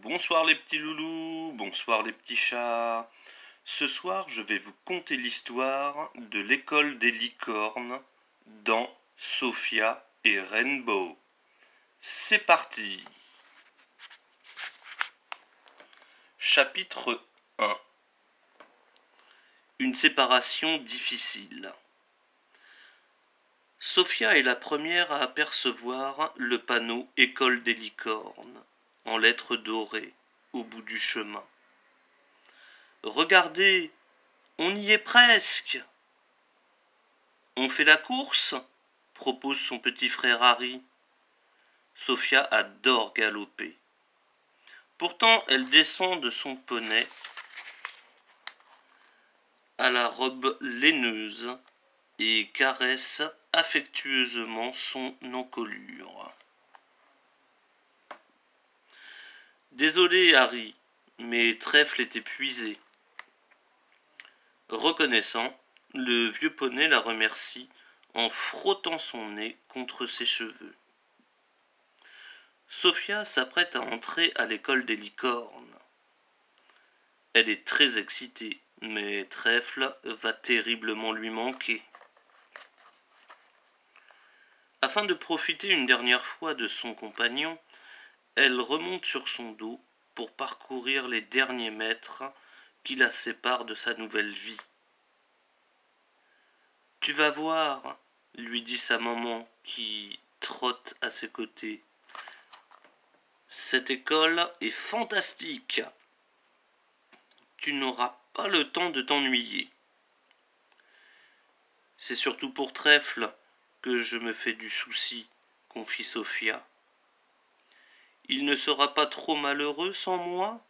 Bonsoir les petits loulous, bonsoir les petits chats. Ce soir, je vais vous conter l'histoire de l'école des licornes dans Sophia et Rainbow. C'est parti. Chapitre 1. Une séparation difficile. Sophia est la première à apercevoir le panneau École des licornes en lettres dorées au bout du chemin. Regardez, on y est presque. On fait la course, propose son petit frère Harry. Sophia adore galoper. Pourtant, elle descend de son poney à la robe laineuse et caresse affectueusement son encolure. Désolé, Harry, mais Trèfle est épuisé. Reconnaissant, le vieux poney la remercie en frottant son nez contre ses cheveux. Sophia s'apprête à entrer à l'école des licornes. Elle est très excitée, mais Trèfle va terriblement lui manquer. Afin de profiter une dernière fois de son compagnon, elle remonte sur son dos pour parcourir les derniers mètres qui la séparent de sa nouvelle vie. « Tu vas voir, » lui dit sa maman qui trotte à ses côtés. « Cette école est fantastique. Tu n'auras pas le temps de t'ennuyer. » C'est surtout pour Trèfle que je me fais du souci, confie Sophia. Il ne sera pas trop malheureux sans moi ?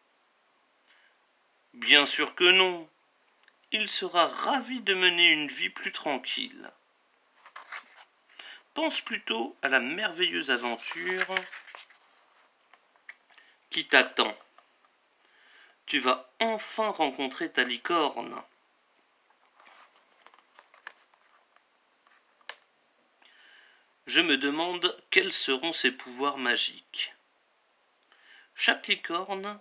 Bien sûr que non. Il sera ravi de mener une vie plus tranquille. Pense plutôt à la merveilleuse aventure qui t'attend. Tu vas enfin rencontrer ta licorne. Je me demande quels seront ses pouvoirs magiques. Chaque licorne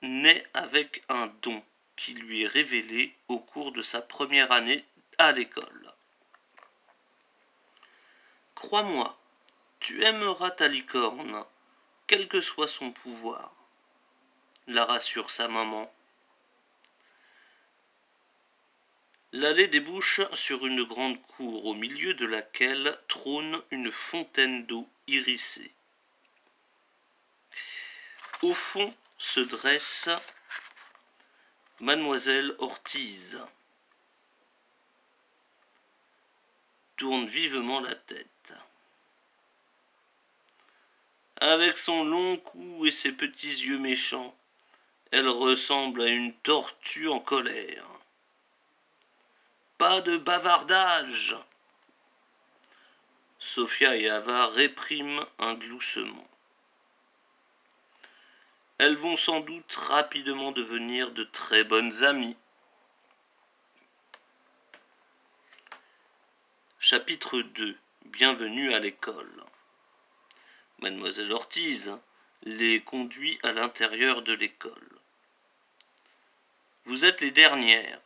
naît avec un don qui lui est révélé au cours de sa première année à l'école. Crois-moi, tu aimeras ta licorne, quel que soit son pouvoir, la rassure sa maman. L'allée débouche sur une grande cour au milieu de laquelle trône une fontaine d'eau irisée. Au fond se dresse Mademoiselle Ortiz. Tourne vivement la tête. Avec son long cou et ses petits yeux méchants, elle ressemble à une tortue en colère. Pas de bavardage. Sophia et Ava répriment un gloussement. Elles vont sans doute rapidement devenir de très bonnes amies. Chapitre 2. Bienvenue à l'école. Mademoiselle Ortiz les conduit à l'intérieur de l'école. Vous êtes les dernières.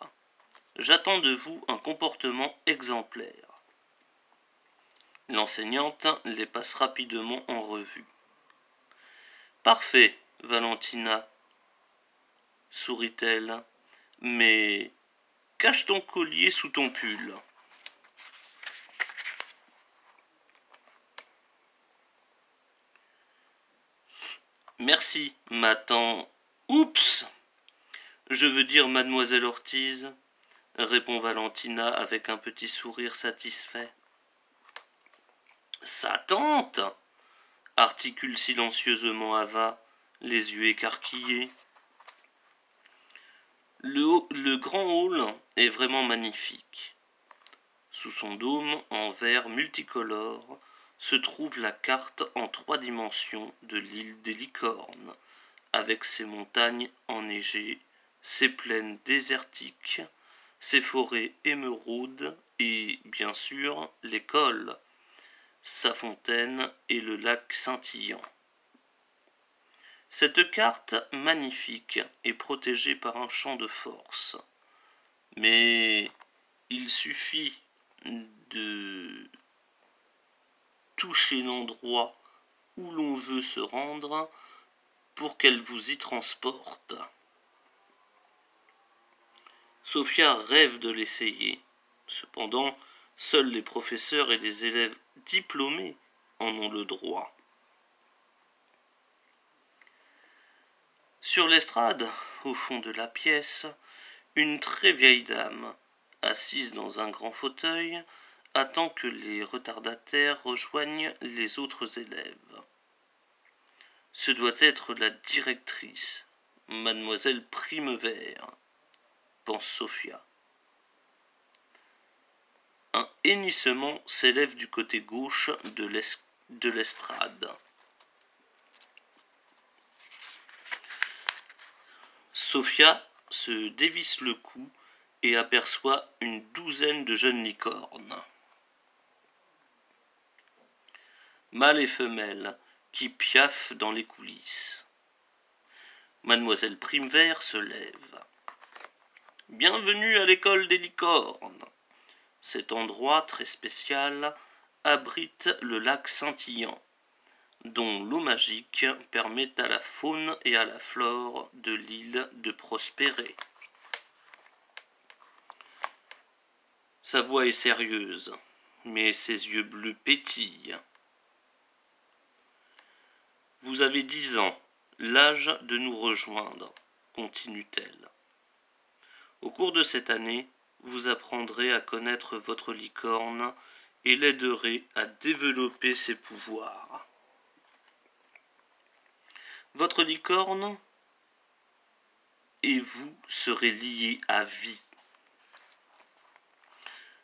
J'attends de vous un comportement exemplaire. L'enseignante les passe rapidement en revue. Parfait, Valentina, sourit-elle, mais cache ton collier sous ton pull. Merci, ma tante. Oups! Je veux dire mademoiselle Ortiz, répond Valentina avec un petit sourire satisfait. Sa tante! Articule silencieusement Ava, les yeux écarquillés. Le grand hall est vraiment magnifique. Sous son dôme en verre multicolore se trouve la carte en 3 dimensions de l'île des licornes, avec ses montagnes enneigées, ses plaines désertiques, ses forêts émeraudes et, bien sûr, l'école, sa fontaine et le lac scintillant. Cette carte magnifique est protégée par un champ de force. Mais il suffit de toucher l'endroit où l'on veut se rendre pour qu'elle vous y transporte. Sophia rêve de l'essayer. Cependant, seuls les professeurs et les élèves diplômés en ont le droit. Sur l'estrade, au fond de la pièce, une très vieille dame, assise dans un grand fauteuil, attend que les retardataires rejoignent les autres élèves. Ce doit être la directrice, mademoiselle Primevère, pense Sophia. Un hennissement s'élève du côté gauche de l'estrade. Sophia se dévisse le cou et aperçoit une douzaine de jeunes licornes. Mâles et femelles qui piaffent dans les coulisses. Mademoiselle Primevère se lève. Bienvenue à l'école des licornes. Cet endroit très spécial abrite le lac scintillant, dont l'eau magique permet à la faune et à la flore de l'île de prospérer. Sa voix est sérieuse, mais ses yeux bleus pétillent. Vous avez 10 ans, l'âge de nous rejoindre, continue-t-elle. Au cours de cette année, vous apprendrez à connaître votre licorne et l'aiderez à développer ses pouvoirs. Votre licorne et vous serez liés à vie.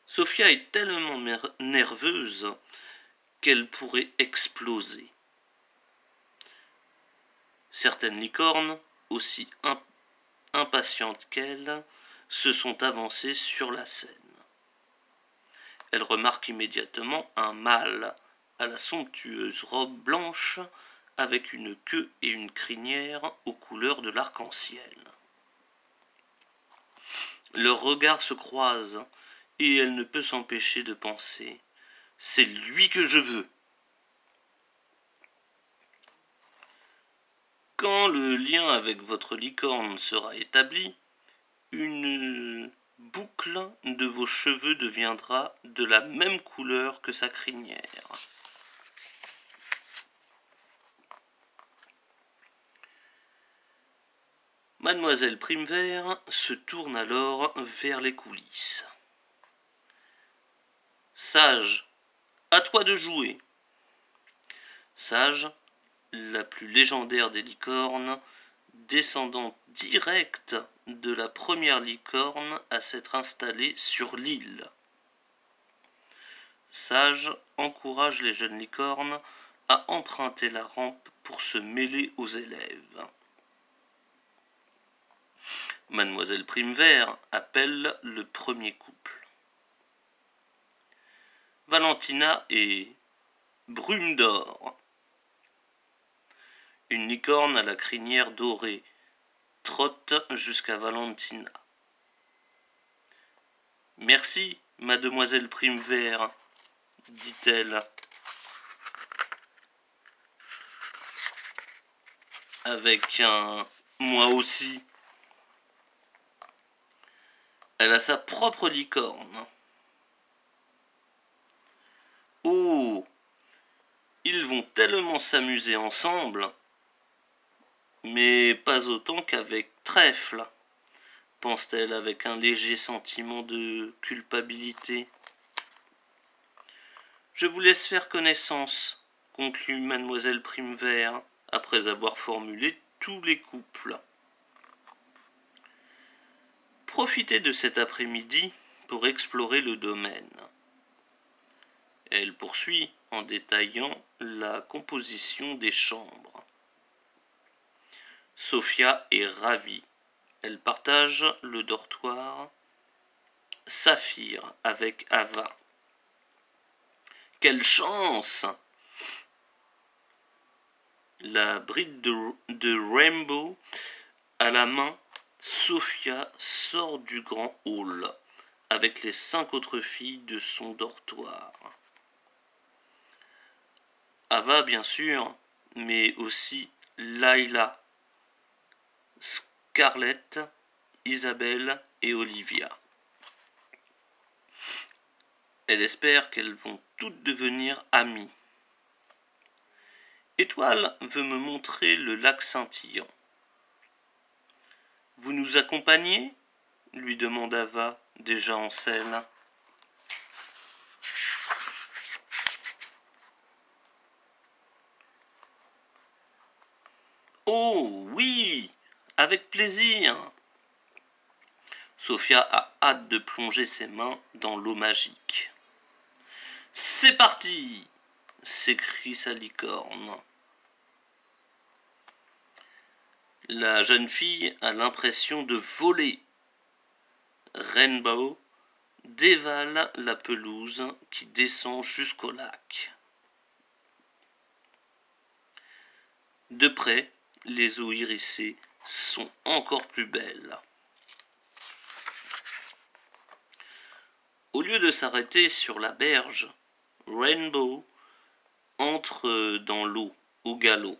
Sophia est tellement nerveuse qu'elle pourrait exploser. Certaines licornes, aussi impatientes qu'elle, se sont avancées sur la scène. Elle remarque immédiatement un mâle à la somptueuse robe blanche avec une queue et une crinière aux couleurs de l'arc-en-ciel. Leurs regards se croisent et elle ne peut s'empêcher de penser « C'est lui que je veux !» Quand le lien avec votre licorne sera établi, une boucle de vos cheveux deviendra de la même couleur que sa crinière. Mademoiselle Primevère se tourne alors vers les coulisses. Sage, à toi de jouer. Sage, la plus légendaire des licornes, descendante directe de la première licorne à s'être installée sur l'île. Sage encourage les jeunes licornes à emprunter la rampe pour se mêler aux élèves. Mademoiselle Primevère appelle le premier couple. Valentina et Brume d'Or. Une licorne à la crinière dorée trotte jusqu'à Valentina. Merci, mademoiselle Primevère, dit-elle, avec un moi aussi. Elle a sa propre licorne. Oh, ils vont tellement s'amuser ensemble, mais pas autant qu'avec Trèfle, pense-t-elle avec un léger sentiment de culpabilité. Je vous laisse faire connaissance, conclut mademoiselle Primevère, après avoir formulé tous les couples. Profitez de cet après-midi pour explorer le domaine. Elle poursuit en détaillant la composition des chambres. Sophia est ravie. Elle partage le dortoir Saphir avec Ava. Quelle chance! La bride de Rainbow à la main, Sophia sort du grand hall avec les 5 autres filles de son dortoir. Ava, bien sûr, mais aussi Layla, Scarlett, Isabelle et Olivia. Elle espère qu'elles vont toutes devenir amies. Étoile veut me montrer le lac scintillant. Vous nous accompagnez ? Lui demande Ava, déjà en selle. Oh oui, avec plaisir. Sophia a hâte de plonger ses mains dans l'eau magique. C'est parti, s'écrie sa licorne. La jeune fille a l'impression de voler. Rainbow dévale la pelouse qui descend jusqu'au lac. De près, les eaux irisées sont encore plus belles. Au lieu de s'arrêter sur la berge, Rainbow entre dans l'eau au galop,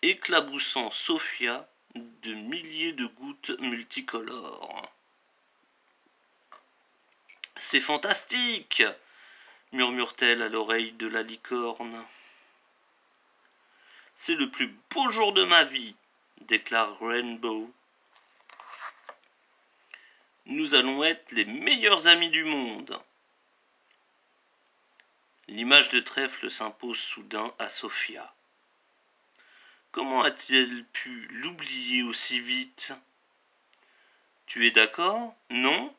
éclaboussant Sophia de milliers de gouttes multicolores. « C'est fantastique !» murmure-t-elle à l'oreille de la licorne. « C'est le plus beau jour de ma vie !» déclare Rainbow. « Nous allons être les meilleurs amis du monde !» L'image de trèfle s'impose soudain à Sophia. Comment a-t-elle pu l'oublier aussi vite ? Tu es d'accord, non ?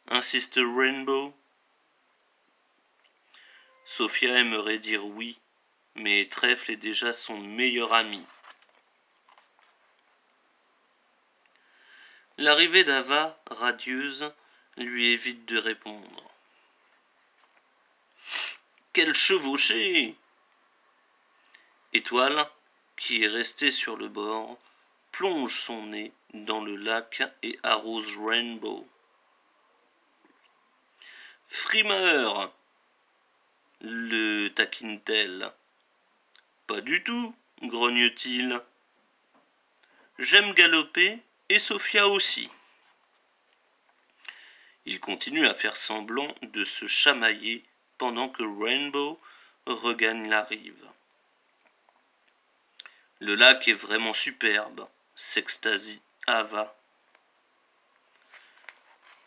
Insiste Rainbow. Sophia aimerait dire oui, mais Trèfle est déjà son meilleur ami. L'arrivée d'Ava, radieuse, lui évite de répondre. Quelle chevauchée ! Étoile, qui est restée sur le bord, plonge son nez dans le lac et arrose Rainbow. Frimeur, le taquine-t-elle. Pas du tout, grogne-t-il. J'aime galoper et Sophia aussi. Il continue à faire semblant de se chamailler pendant que Rainbow regagne la rive. Le lac est vraiment superbe, s'extasie Ava.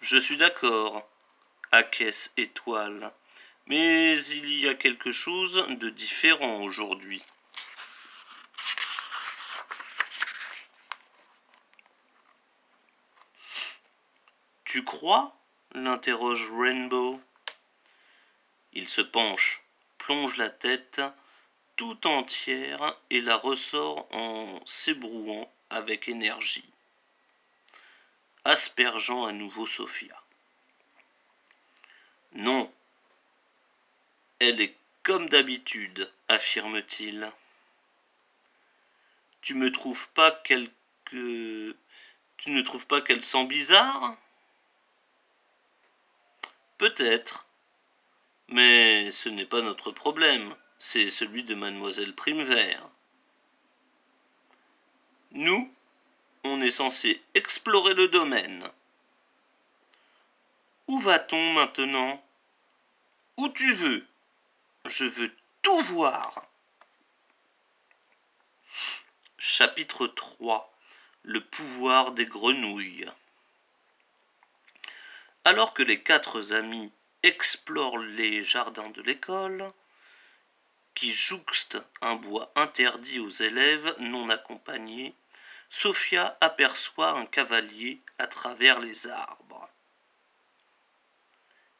Je suis d'accord, acquiesce Étoile, mais il y a quelque chose de différent aujourd'hui. Tu crois ? L'interroge Rainbow. Il se penche, plonge la tête tout entière et la ressort en s'ébrouant avec énergie, aspergeant à nouveau Sophia. Non, elle est comme d'habitude, affirme-t-il. Tu ne trouves pas qu'elle sent bizarre ? Peut-être, mais ce n'est pas notre problème, c'est celui de mademoiselle Primevert. Nous, on est censé explorer le domaine. Où va-t-on maintenant ? Où tu veux. Je veux tout voir. Chapitre 3. Le pouvoir des grenouilles. Alors que les 4 amis explorent les jardins de l'école, qui jouxte un bois interdit aux élèves non accompagnés, Sophia aperçoit un cavalier à travers les arbres.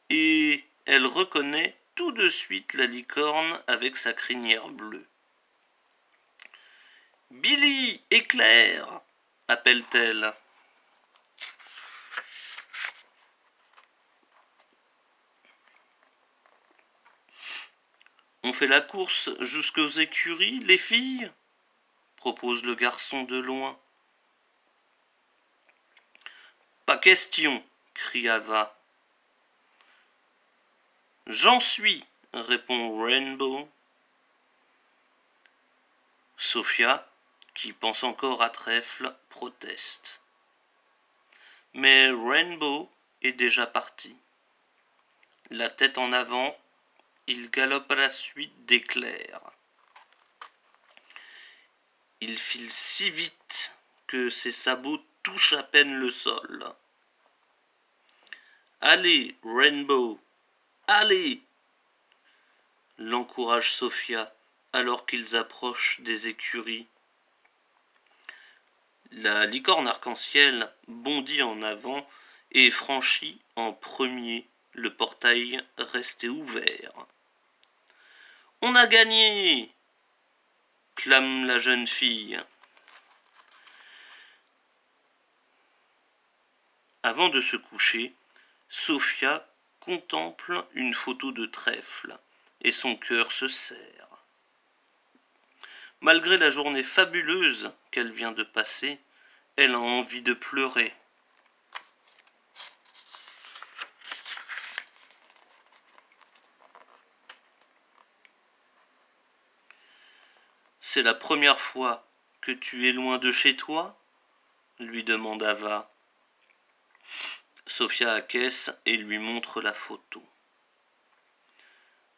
Et elle reconnaît tout de suite la licorne avec sa crinière bleue. « Billy, éclair !» appelle-t-elle. On fait la course jusqu'aux écuries, les filles ? Propose le garçon de loin. Pas question, cria Ava. J'en suis, répond Rainbow. Sophia, qui pense encore à Trèfle, proteste. Mais Rainbow est déjà parti. La tête en avant, il galope à la suite d'Éclair. Il file si vite que ses sabots touchent à peine le sol. Allez, Rainbow, allez, l'encourage Sophia alors qu'ils approchent des écuries. La licorne arc-en-ciel bondit en avant et franchit en premier le portail resté ouvert. On a gagné, clame la jeune fille. Avant de se coucher, Sophia contemple une photo de Trèfle et son cœur se serre. Malgré la journée fabuleuse qu'elle vient de passer, elle a envie de pleurer. C'est la première fois que tu es loin de chez toi ? Lui demande Ava. Sophia acquiesce et lui montre la photo.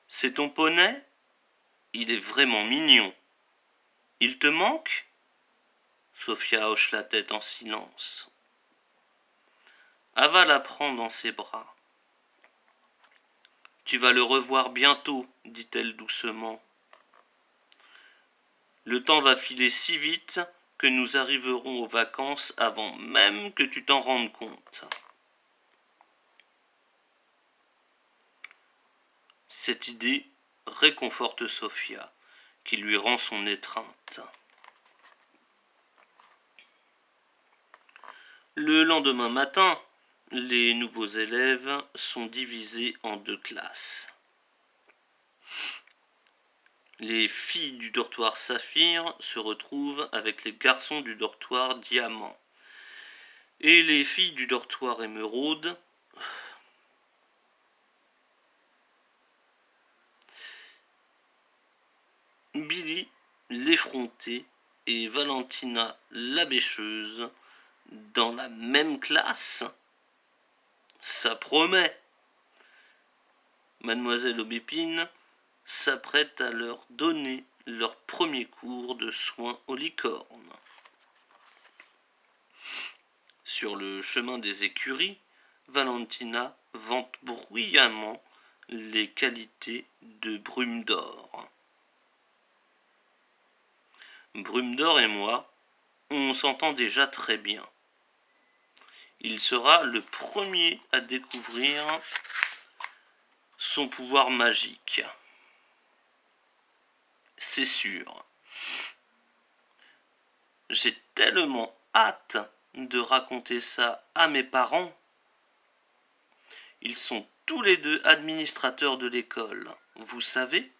C'est ton poney ? Il est vraiment mignon. Il te manque ? Sophia hoche la tête en silence. Ava la prend dans ses bras. Tu vas le revoir bientôt, dit-elle doucement. Le temps va filer si vite que nous arriverons aux vacances avant même que tu t'en rendes compte. Cette idée réconforte Sophia, qui lui rend son étreinte. Le lendemain matin, les nouveaux élèves sont divisés en 2 classes. Les filles du dortoir Saphir se retrouvent avec les garçons du dortoir Diamant. Et les filles du dortoir Émeraude Billy l'effronté et Valentina la bêcheuse dans la même classe ? Ça promet. Mademoiselle Aubépine s'apprête à leur donner leur premier cours de soins aux licornes. Sur le chemin des écuries, Valentina vante bruyamment les qualités de Brume d'Or. Brume d'Or et moi, on s'entend déjà très bien. Il sera le premier à découvrir son pouvoir magique. C'est sûr. J'ai tellement hâte de raconter ça à mes parents. Ils sont tous les 2 administrateurs de l'école, vous savez ?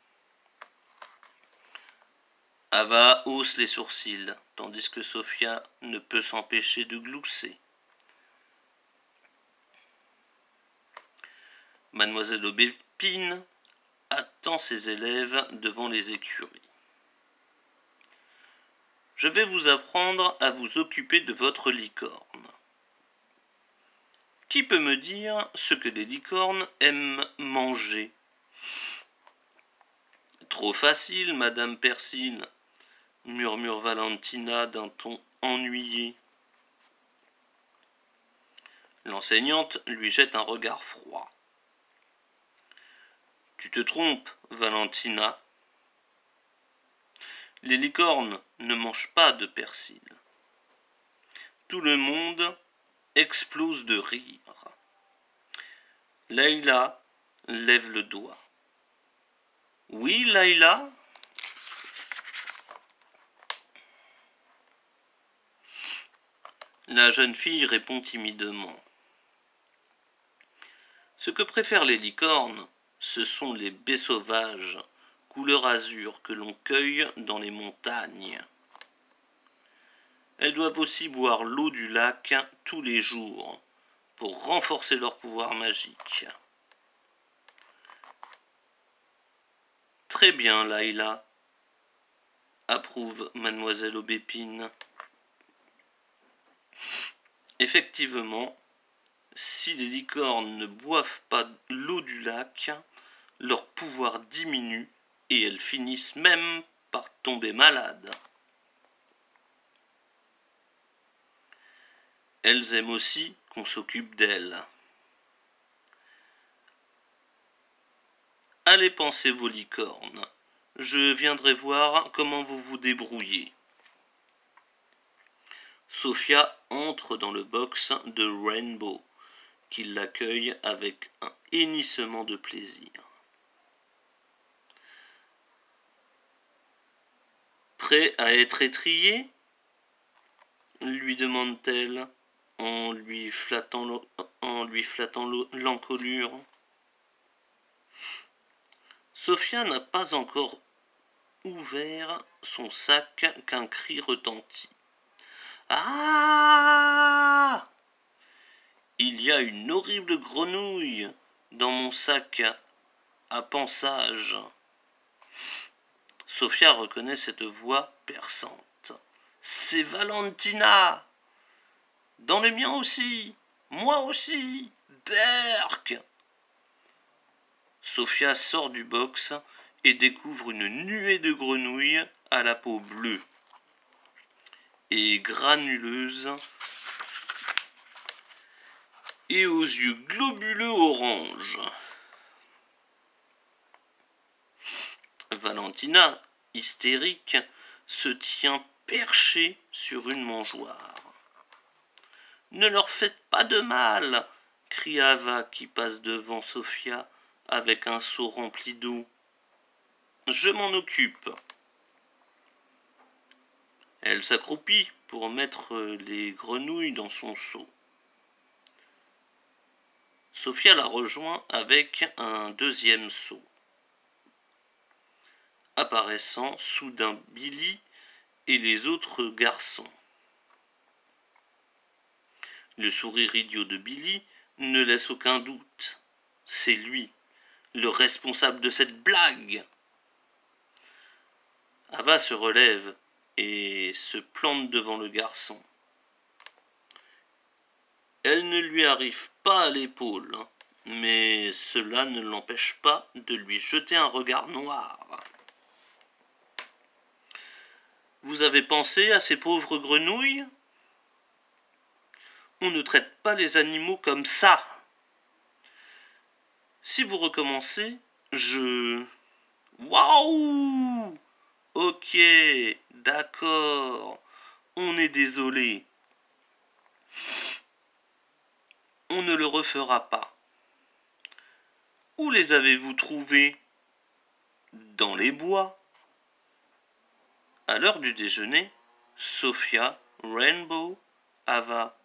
Ava hausse les sourcils, tandis que Sophia ne peut s'empêcher de glousser. Mademoiselle Aubépine attend ses élèves devant les écuries. Je vais vous apprendre à vous occuper de votre licorne. Qui peut me dire ce que les licornes aiment manger ? Trop facile, Madame Persil, murmure Valentina d'un ton ennuyé. L'enseignante lui jette un regard froid. Tu te trompes, Valentina. Les licornes ne mangent pas de persil. Tout le monde explose de rire. Layla lève le doigt. Oui, Layla ? La jeune fille répond timidement. Ce que préfèrent les licornes, ce sont les baies sauvages couleur azur que l'on cueille dans les montagnes. Elles doivent aussi boire l'eau du lac tous les jours pour renforcer leur pouvoir magique. Très bien, Layla, approuve mademoiselle Aubépine. Effectivement, si les licornes ne boivent pas l'eau du lac, leur pouvoir diminue et elles finissent même par tomber malades. Elles aiment aussi qu'on s'occupe d'elles. Allez penser vos licornes, je viendrai voir comment vous vous débrouillez. Sophia entre dans le box de Rainbow, qui l'accueille avec un hennissement de plaisir. Prêt à être étrillé ? Lui demande-t-elle en lui flattant l'encolure. Sophia n'a pas encore ouvert son sac qu'un cri retentit. Ah ! Il y a une horrible grenouille dans mon sac à pansage. Sophia reconnaît cette voix perçante. C'est Valentina. Dans le mien aussi. Moi aussi. Berk. Sophia sort du box et découvre une nuée de grenouilles à la peau bleue et granuleuse et aux yeux globuleux orange. Valentina, hystérique, se tient perchée sur une mangeoire. « Ne leur faites pas de mal !» crie Ava qui passe devant Sophia avec un seau rempli d'eau. « Je m'en occupe. » Elle s'accroupit pour mettre les grenouilles dans son seau. Sophia la rejoint avec un deuxième seau. Apparaissant soudain Billy et les autres garçons. Le sourire idiot de Billy ne laisse aucun doute. C'est lui, le responsable de cette blague. Ava se relève et se plante devant le garçon. Elle ne lui arrive pas à l'épaule, mais cela ne l'empêche pas de lui jeter un regard noir. « Vous avez pensé à ces pauvres grenouilles ? On ne traite pas les animaux comme ça. Si vous recommencez, je... Waouh ! Ok, d'accord, on est désolé. On ne le refera pas. Où les avez-vous trouvés ? Dans les bois. À l'heure du déjeuner, Sophia, Rainbow, Ava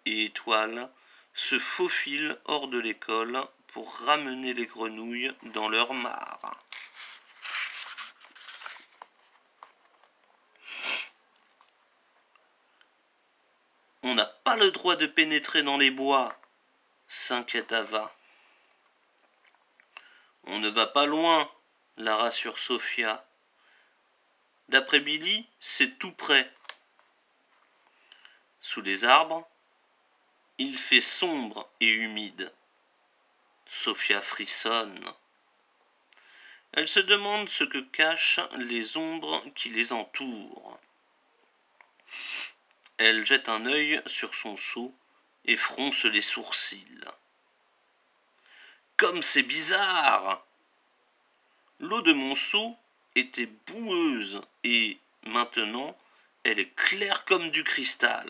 et Étoile se faufilent hors de l'école pour ramener les grenouilles dans leur mare. On n'a pas le droit de pénétrer dans les bois, s'inquiète Ava. On ne va pas loin, la rassure Sophia. D'après Billy, c'est tout près. Sous les arbres, il fait sombre et humide. Sophia frissonne. Elle se demande ce que cachent les ombres qui les entourent. Elle jette un œil sur son seau et fronce les sourcils. Comme c'est bizarre! L'eau de mon seau était boueuse et maintenant elle est claire comme du cristal.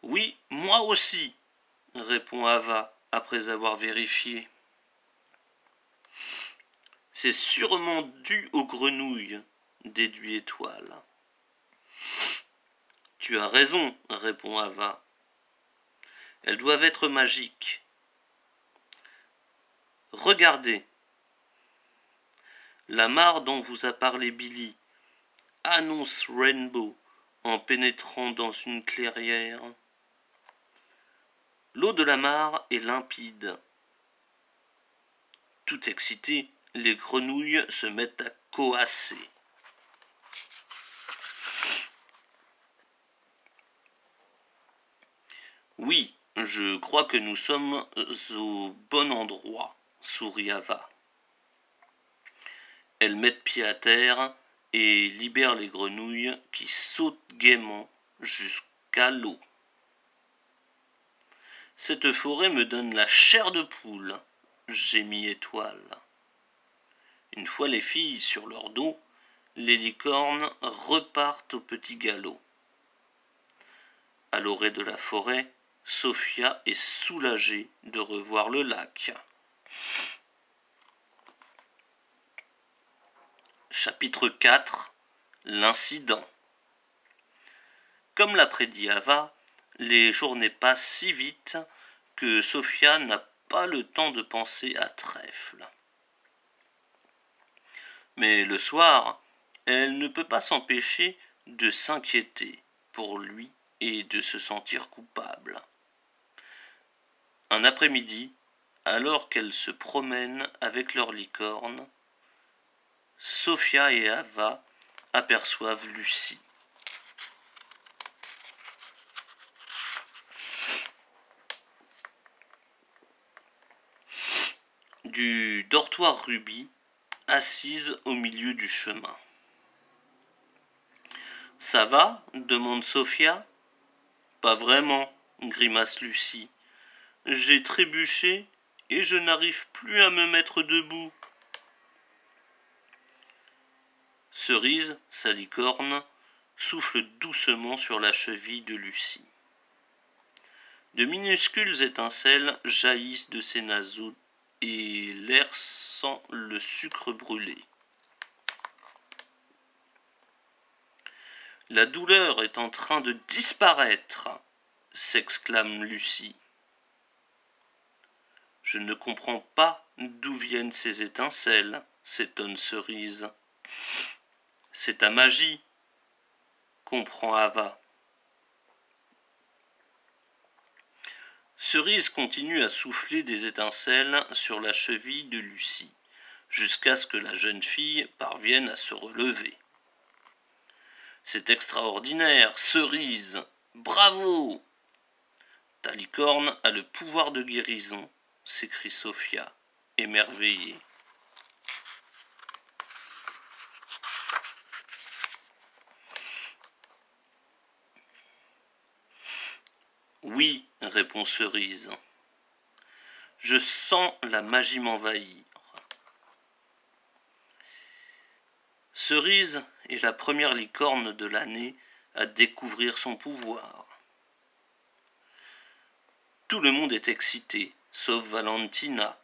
Oui, moi aussi, répond Ava après avoir vérifié. C'est sûrement dû aux grenouilles, déduit Étoile. Tu as raison, répond Ava. Elles doivent être magiques. Regardez. La mare dont vous a parlé Billy, annonce Rainbow en pénétrant dans une clairière. L'eau de la mare est limpide. Tout excitées, les grenouilles se mettent à coasser. Oui, je crois que nous sommes au bon endroit, sourit Ava. Elles mettent pied à terre et libèrent les grenouilles qui sautent gaiement jusqu'à l'eau. Cette forêt me donne la chair de poule, gémit Étoile. Une fois les filles sur leur dos, les licornes repartent au petit galop. À l'orée de la forêt, Sophia est soulagée de revoir le lac. Chapitre 4 – L'incident. Comme l'a prédit Ava, les journées passent si vite que Sophia n'a pas le temps de penser à Trèfle. Mais le soir, elle ne peut pas s'empêcher de s'inquiéter pour lui et de se sentir coupable. Un après-midi, alors qu'elles se promènent avec leur licorne, Sophia et Ava aperçoivent Lucie. Du dortoir Ruby, assise au milieu du chemin. « Ça va ?» demande Sophia. « Pas vraiment, » grimace Lucie. « J'ai trébuché et je n'arrive plus à me mettre debout. » Cerise, sa licorne, souffle doucement sur la cheville de Lucie. De minuscules étincelles jaillissent de ses naseaux et l'air sent le sucre brûlé. « La douleur est en train de disparaître !» s'exclame Lucie. « Je ne comprends pas d'où viennent ces étincelles, » s'étonne Cerise. « C'est ta magie, » comprend Ava. Cerise continue à souffler des étincelles sur la cheville de Lucie, jusqu'à ce que la jeune fille parvienne à se relever. « C'est extraordinaire, Cerise, bravo !»« Ta licorne a le pouvoir de guérison, » s'écrie Sophia, émerveillée. « Oui, » répond Cerise. « Je sens la magie m'envahir. » Cerise est la première licorne de l'année à découvrir son pouvoir. Tout le monde est excité, sauf Valentina,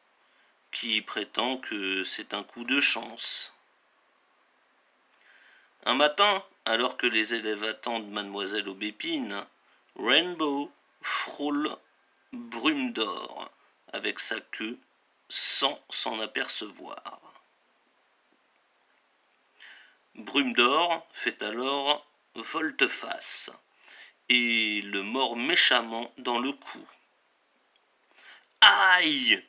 qui prétend que c'est un coup de chance. Un matin, alors que les élèves attendent Mademoiselle Aubépine, Rainbow frôle Brume d'Or avec sa queue sans s'en apercevoir. Brume d'Or fait alors volte-face et le mord méchamment dans le cou. « Aïe !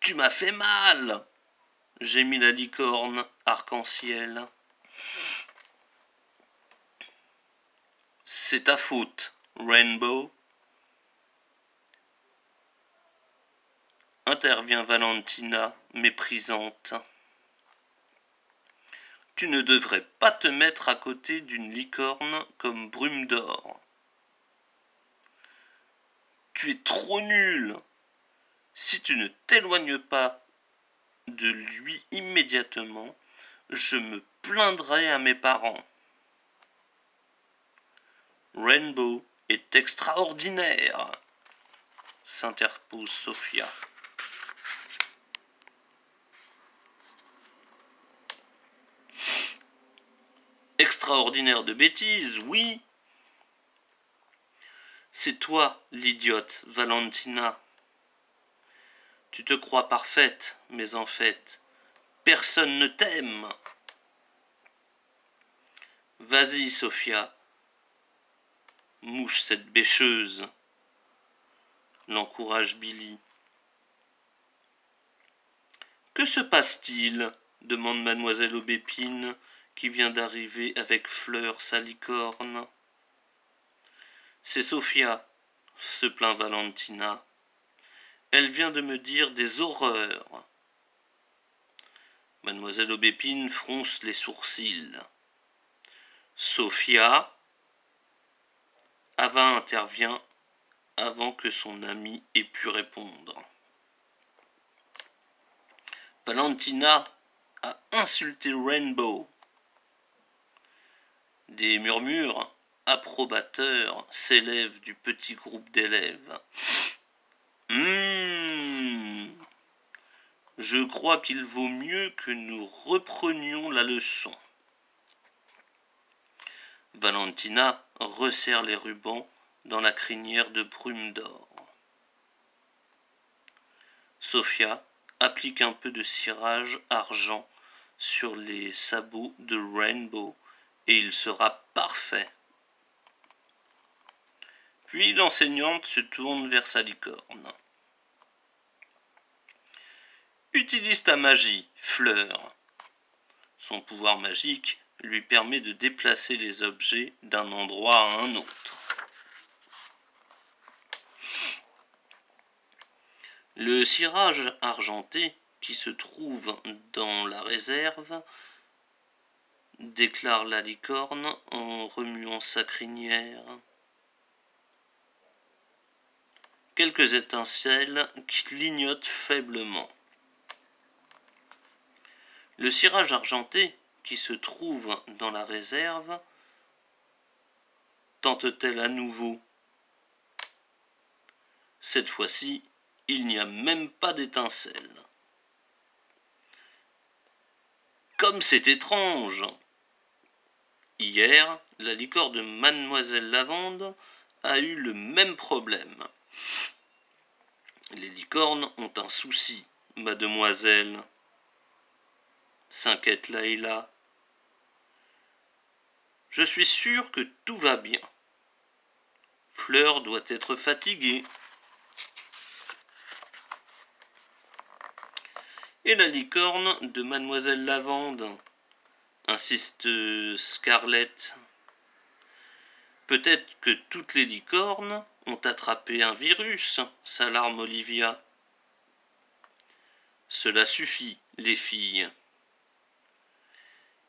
Tu m'as fait mal !» gémit la licorne arc-en-ciel. « C'est ta faute, Rainbow !» intervient Valentina, méprisante. « Tu ne devrais pas te mettre à côté d'une licorne comme Brume d'Or. Tu es trop nul. Si tu ne t'éloignes pas de lui immédiatement, je me plaindrai à mes parents. » Rainbow est extraordinaire, s'interpose Sophia. Extraordinaire de bêtises, oui. C'est toi, l'idiote, Valentina. Tu te crois parfaite, mais en fait, Personne ne t'aime. Vas-y, Sophia, mouche cette bêcheuse, l'encourage Billy. Que se passe-t-il? Demande mademoiselle Aubépine, qui vient d'arriver avec Fleur, sa licorne. C'est Sophia, se plaint Valentina. Elle vient de me dire des horreurs. Mademoiselle Aubépine fronce les sourcils. Sophia. Ava intervient avant que son ami ait pu répondre. Valentina a insulté Rainbow. Des murmures approbateurs s'élèvent du petit groupe d'élèves. Je crois qu'il vaut mieux que nous reprenions la leçon. Valentina resserre les rubans dans la crinière de Brume d'Or. Sophia applique un peu de cirage argent sur les sabots de Rainbow et il sera parfait. Puis l'enseignante se tourne vers sa licorne. Utilise ta magie, Fleur. Son pouvoir magique lui permet de déplacer les objets d'un endroit à un autre. Le cirage argenté qui se trouve dans la réserve, déclare la licorne en remuant sa crinière. Quelques étincelles clignotent faiblement. Le cirage argenté qui se trouve dans la réserve tente-t-elle à nouveau. Cette fois-ci, il n'y a même pas d'étincelle. Comme c'est étrange! Hier, la licorne de Mademoiselle Lavande a eu le même problème. Les licornes ont un souci, mademoiselle, s'inquiète Layla. Je suis sûre que tout va bien. Fleur doit être fatiguée. Et la licorne de Mademoiselle Lavande, insiste Scarlett. Peut-être que toutes les licornes ont attrapé un virus, s'alarme Olivia. Cela suffit, les filles.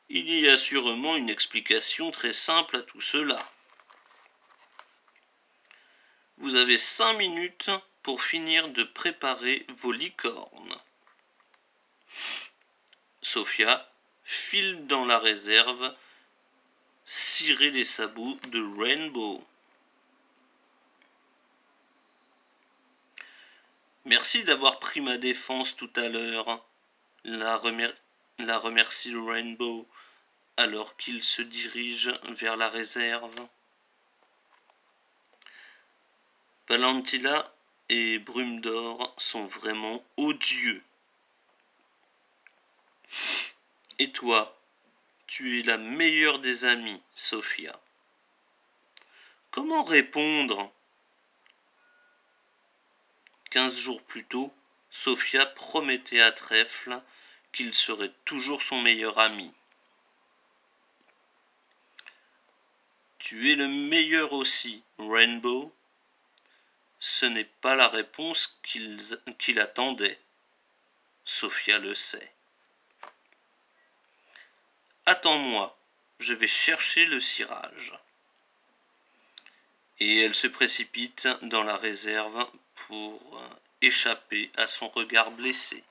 Il y a sûrement une explication très simple à tout cela. Vous avez 5 minutes pour finir de préparer vos licornes. Sophia file dans la réserve, cirer les sabots de Rainbow. Merci d'avoir pris ma défense tout à l'heure, la remercie Rainbow alors qu'il se dirige vers la réserve. Valentina et Brume d'Or sont vraiment odieux. Et toi, tu es la meilleure des amies, Sophia. Comment répondre? 15 jours plus tôt, Sophia promettait à Trèfle qu'il serait toujours son meilleur ami. Tu es le meilleur aussi, Rainbow. Ce n'est pas la réponse qu'il attendait. Sophia le sait. Attends-moi, je vais chercher le cirage. Et elle se précipite dans la réserve pour échapper à son regard blessé.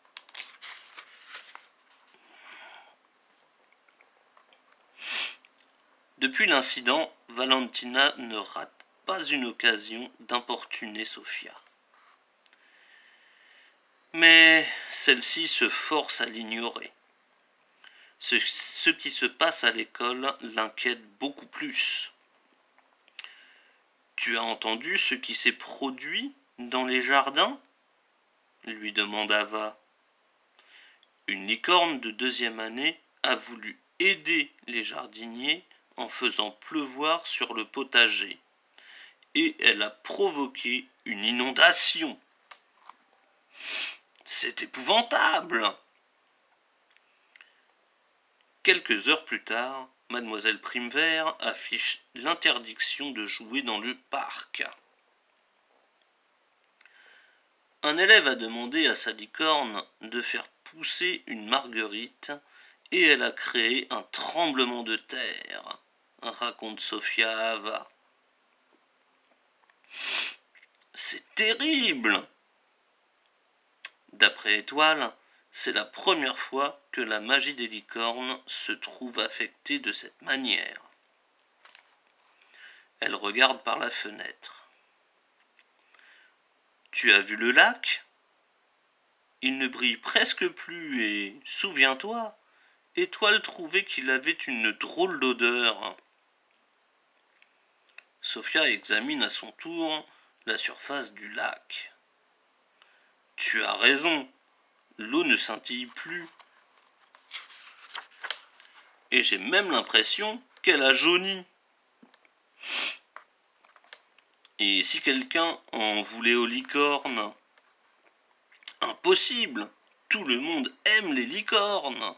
Depuis l'incident, Valentina ne rate pas une occasion d'importuner Sophia. Mais celle-ci se force à l'ignorer. Ce qui se passe à l'école l'inquiète beaucoup plus. Tu as entendu ce qui s'est produit dans les jardins? Lui demande Ava. Une licorne de 2e année a voulu aider les jardiniers en faisant pleuvoir sur le potager. Et elle a provoqué une inondation. C'est épouvantable. Quelques heures plus tard, Mademoiselle Primevert affiche l'interdiction de jouer dans le parc. Un élève a demandé à sa licorne de faire pousser une marguerite et elle a créé un tremblement de terre, raconte Sophia à Ava. C'est terrible! D'après Étoile, c'est la première fois que la magie des licornes se trouve affectée de cette manière. Elle regarde par la fenêtre. Tu as vu le lac? Il ne brille presque plus et, souviens-toi, Étoile trouvait qu'il avait une drôle d'odeur. Sophia examine à son tour la surface du lac. Tu as raison, l'eau ne scintille plus. Et j'ai même l'impression qu'elle a jauni. Et si quelqu'un en voulait aux licornes? Impossible! Tout le monde aime les licornes!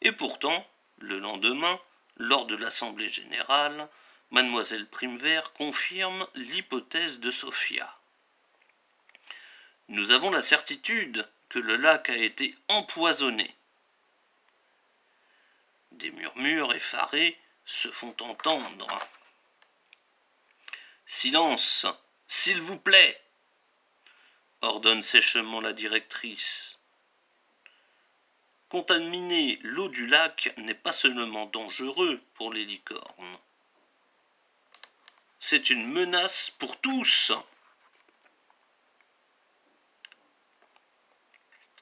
Et pourtant, le lendemain, lors de l'assemblée générale, Mademoiselle Primevert confirme l'hypothèse de Sophia. Nous avons la certitude que le lac a été empoisonné. Des murmures effarés se font entendre. Silence, s'il vous plaît, ordonne sèchement la directrice. Contaminer l'eau du lac n'est pas seulement dangereux pour les licornes. C'est une menace pour tous.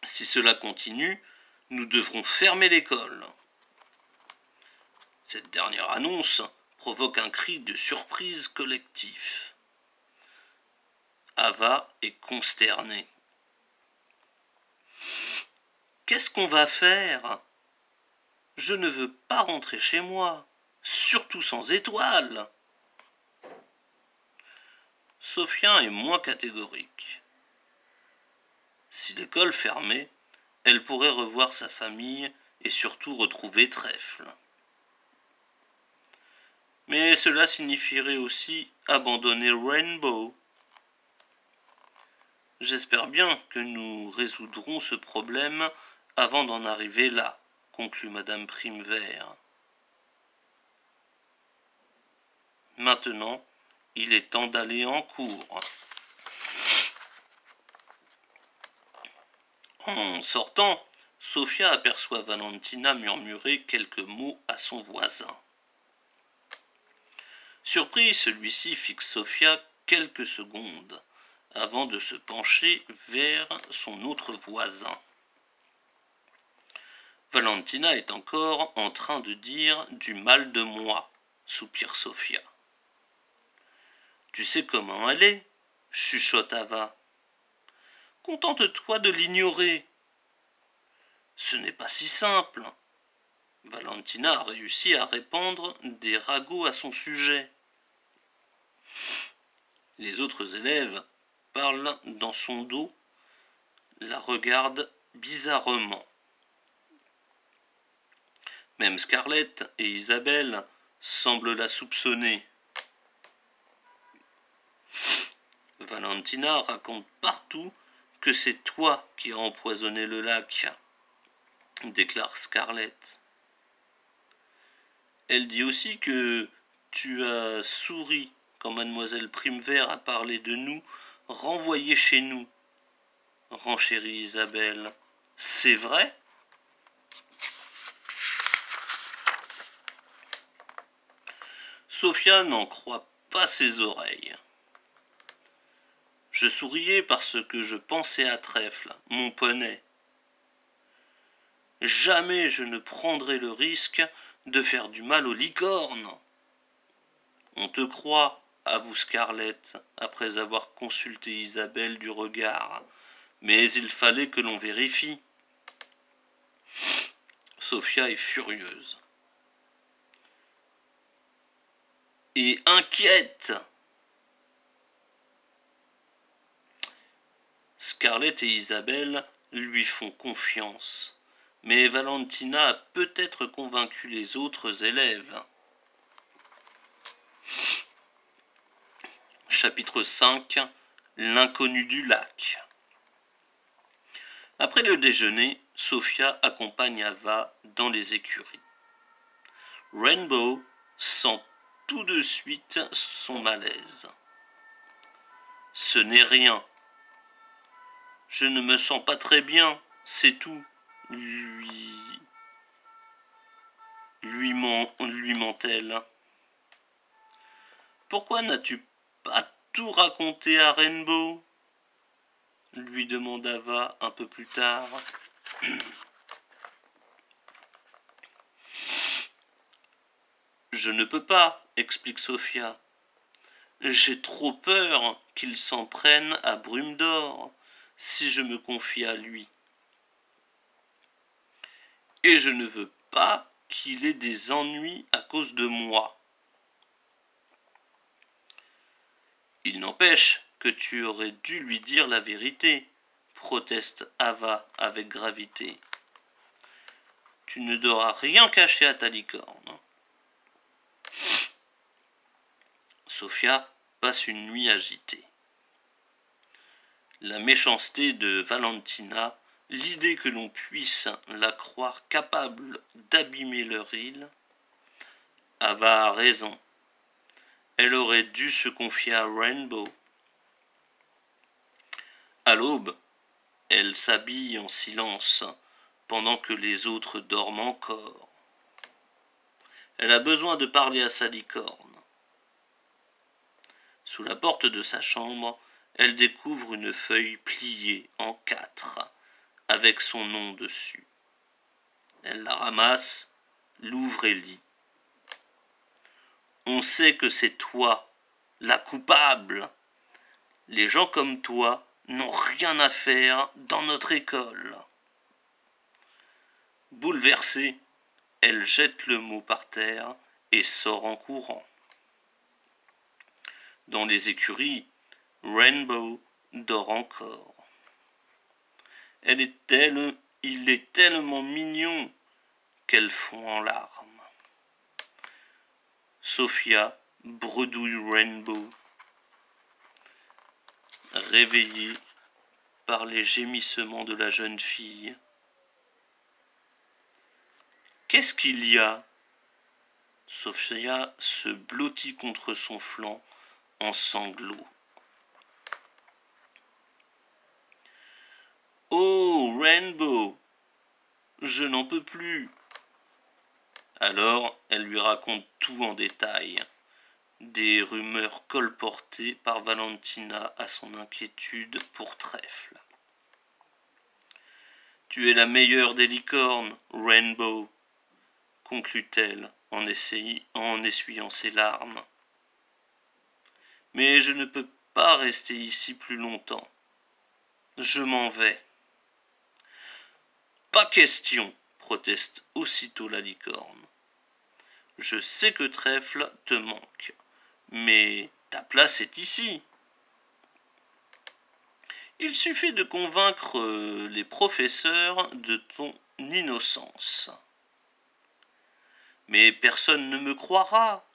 Si cela continue, nous devrons fermer l'école. Cette dernière annonce provoque un cri de surprise collectif. Ava est consternée. Qu'est-ce qu'on va faire? Je ne veux pas rentrer chez moi, surtout sans Étoile. Sophia est moins catégorique. Si l'école fermait, elle pourrait revoir sa famille et surtout retrouver Trèfle. Mais cela signifierait aussi abandonner Rainbow. J'espère bien que nous résoudrons ce problème avant d'en arriver là, conclut Madame Primevert. Maintenant, il est temps d'aller en cours. En sortant, Sophia aperçoit Valentina murmurer quelques mots à son voisin. Surpris, celui-ci fixe Sophia quelques secondes avant de se pencher vers son autre voisin. Valentina est encore en train de dire du mal de moi, soupire Sophia. Tu sais comment elle est, chuchote Ava. Contente-toi de l'ignorer. Ce n'est pas si simple. Valentina a réussi à répandre des ragots à son sujet. Les autres élèves parlent dans son dos, la regardent bizarrement. Même Scarlett et Isabelle semblent la soupçonner. Valentina raconte partout que c'est toi qui as empoisonné le lac, déclare Scarlett. Elle dit aussi que tu as souri quand Mademoiselle Primevert a parlé de nous, renvoyés chez nous, renchérit Isabelle. C'est vrai? Sophia n'en croit pas ses oreilles. Je souriais parce que je pensais à Trèfle, mon poney. Jamais je ne prendrai le risque de faire du mal aux licornes. On te croit, avoue Scarlett, après avoir consulté Isabelle du regard, mais il fallait que l'on vérifie. Sophia est furieuse. Et inquiète. Scarlett et Isabelle lui font confiance, mais Valentina a peut-être convaincu les autres élèves. Chapitre 5. L'inconnu du lac. Après le déjeuner, Sophia accompagne Ava dans les écuries. Rainbow sent tout de suite son malaise. Ce n'est rien. Je ne me sens pas très bien, c'est tout, lui ment-elle. Pourquoi n'as-tu pas tout raconté à Rainbow ? Lui demande Ava un peu plus tard. Je ne peux pas, explique Sophia. J'ai trop peur qu'il s'en prenne à Brume d'Or si je me confie à lui. Et je ne veux pas qu'il ait des ennuis à cause de moi. Il n'empêche que tu aurais dû lui dire la vérité, proteste Ava avec gravité. Tu ne devras rien cacher à ta licorne. Sophia passe une nuit agitée. La méchanceté de Valentina, l'idée que l'on puisse la croire capable d'abîmer leur île, Ava a raison. Elle aurait dû se confier à Rainbow. À l'aube, elle s'habille en silence pendant que les autres dorment encore. Elle a besoin de parler à sa licorne. Sous la porte de sa chambre, elle découvre une feuille pliée en 4, avec son nom dessus. Elle la ramasse, l'ouvre et lit. On sait que c'est toi, la coupable. Les gens comme toi n'ont rien à faire dans notre école. Bouleversée, elle jette le mot par terre et sort en courant. Dans les écuries, Rainbow dort encore. Il est tellement mignon qu'elle fond en larmes. Sophia bredouille Rainbow, réveillée par les gémissements de la jeune fille. Qu'est-ce qu'il y a ? Sophia se blottit contre son flanc en sanglots. Oh, Rainbow, je n'en peux plus. Alors, elle lui raconte tout en détail. Des rumeurs colportées par Valentina à son inquiétude pour Trèfle. Tu es la meilleure des licornes, Rainbow, conclut-elle en essuyant ses larmes. Mais je ne peux pas rester ici plus longtemps. Je m'en vais. Pas question, proteste aussitôt la licorne. Je sais que Trèfle te manque, mais ta place est ici. Il suffit de convaincre les professeurs de ton innocence. Mais personne ne me croira.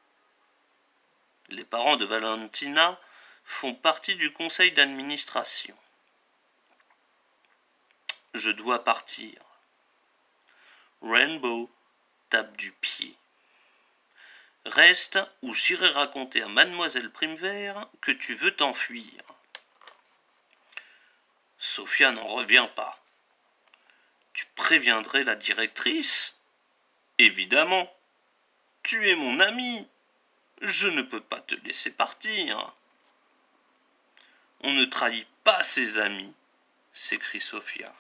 Les parents de Valentina font partie du conseil d'administration. Je dois partir. Rainbow tape du pied. Reste ou j'irai raconter à Mademoiselle Primevert que tu veux t'enfuir. Sophia n'en revient pas. Tu préviendrais la directrice ? Évidemment. Tu es mon ami. Je ne peux pas te laisser partir. On ne trahit pas ses amis, s'écrie Sophia.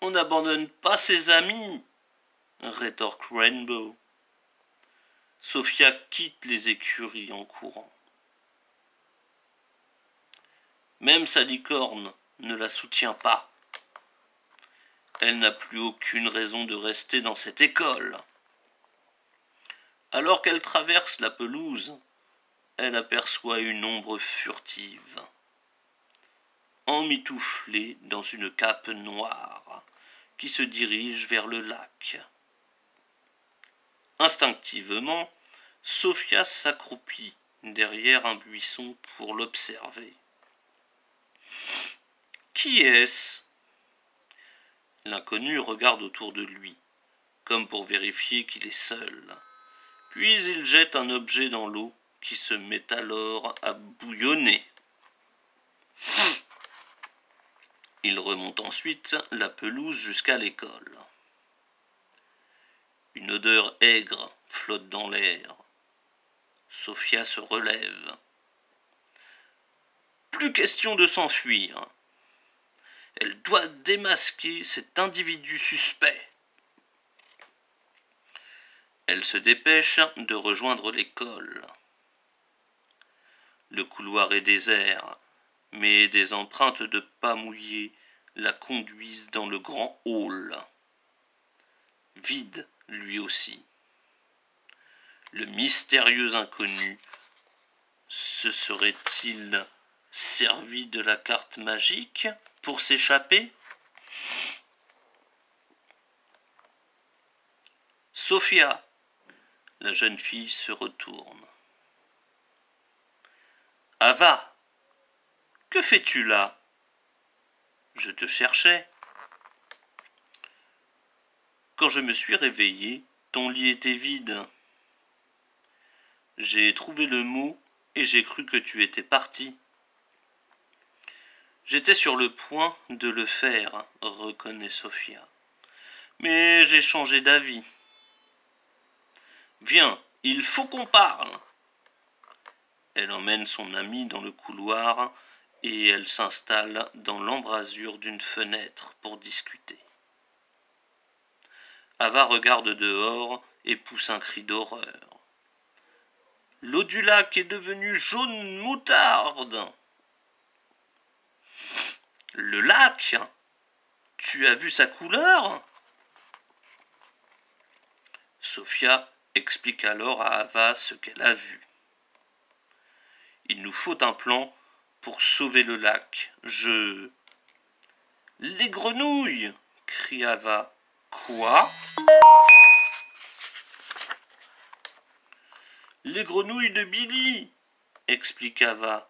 On n'abandonne pas ses amis, rétorque Rainbow. Sophia quitte les écuries en courant. Même sa licorne ne la soutient pas. Elle n'a plus aucune raison de rester dans cette école. Alors qu'elle traverse la pelouse, elle aperçoit une ombre furtive, emmitouflée dans une cape noire, qui se dirige vers le lac. Instinctivement, Sophia s'accroupit derrière un buisson pour l'observer. Qui est-ce ? L'inconnu regarde autour de lui, comme pour vérifier qu'il est seul. Puis il jette un objet dans l'eau qui se met alors à bouillonner. Il remonte ensuite la pelouse jusqu'à l'école. Une odeur aigre flotte dans l'air. Sophia se relève. Plus question de s'enfuir. Elle doit démasquer cet individu suspect. Elle se dépêche de rejoindre l'école. Le couloir est désert, mais des empreintes de pas mouillés la conduisent dans le grand hall. Vide, lui aussi. Le mystérieux inconnu se serait-il servi de la carte magique pour s'échapper ? Sophia, la jeune fille se retourne. Ava, que fais-tu là ? Je te cherchais. Quand je me suis réveillé, ton lit était vide. J'ai trouvé le mot et j'ai cru que tu étais parti. J'étais sur le point de le faire, reconnaît Sophia. Mais j'ai changé d'avis. Viens, il faut qu'on parle. Elle emmène son amie dans le couloir et elle s'installe dans l'embrasure d'une fenêtre pour discuter. Ava regarde dehors et pousse un cri d'horreur. L'eau du lac est devenue jaune moutarde. Le lac ? Tu as vu sa couleur ? Sophia explique alors à Ava ce qu'elle a vu. Il nous faut un plan pour sauver le lac. Les grenouilles ! Crie Ava. Quoi ? Les grenouilles de Billy ! Explique Ava.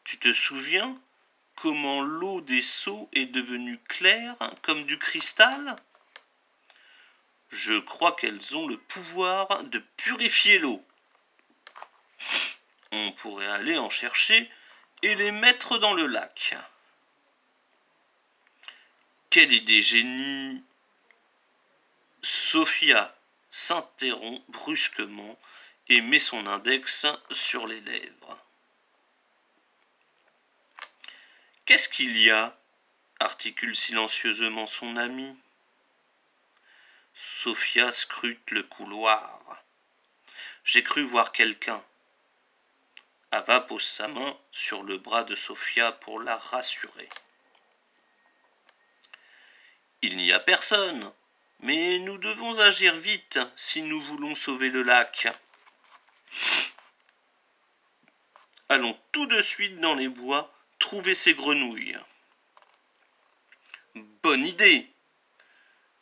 Tu te souviens comment l'eau des seaux est devenue claire comme du cristal ? Je crois qu'elles ont le pouvoir de purifier l'eau. On pourrait aller en chercher et les mettre dans le lac. Quelle idée génie ! Sophia s'interrompt brusquement et met son index sur les lèvres. Qu'est-ce qu'il y a ? Articule silencieusement son ami. Sophia scrute le couloir. J'ai cru voir quelqu'un. Ava pose sa main sur le bras de Sophia pour la rassurer. Il n'y a personne, mais nous devons agir vite si nous voulons sauver le lac. Allons tout de suite dans les bois trouver ces grenouilles. Bonne idée !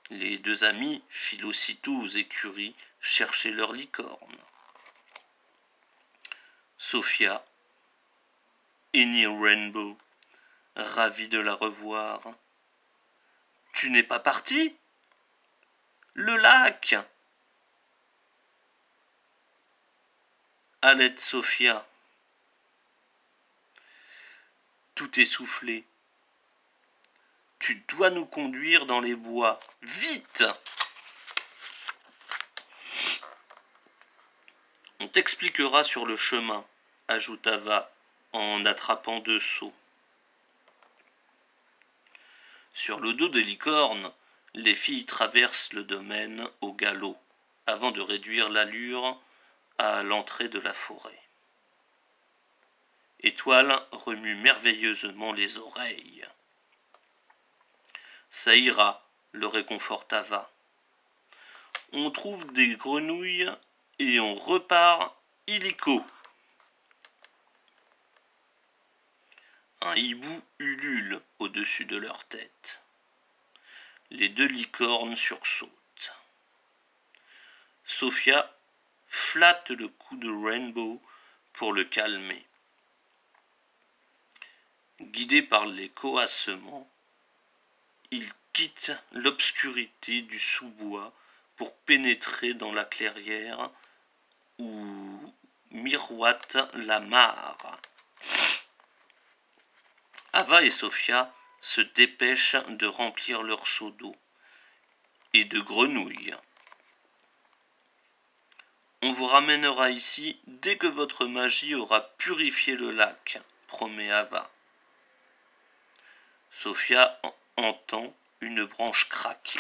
Les deux amis filent aussitôt aux écuries chercher leur licorne. Sophia, Annie Rainbow, ravie de la revoir. Tu n'es pas parti ? Le lac ! Halète Sophia. Tout essoufflé. Tu dois nous conduire dans les bois. Vite ! On t'expliquera sur le chemin, ajoute Ava en attrapant 2 seaux. Sur le dos des licornes, les filles traversent le domaine au galop, avant de réduire l'allure à l'entrée de la forêt. Étoile remue merveilleusement les oreilles. Ça ira, le réconforte Ava. On trouve des grenouilles et on repart illico. Un hibou ulule au-dessus de leur tête. Les deux licornes sursautent. Sophia flatte le cou de Rainbow pour le calmer. Guidé par les coassements, il quitte l'obscurité du sous-bois pour pénétrer dans la clairière où miroite la mare. Ava et Sophia se dépêchent de remplir leur seau d'eau et de grenouilles. On vous ramènera ici dès que votre magie aura purifié le lac, promet Ava. Sophia entend une branche craquer.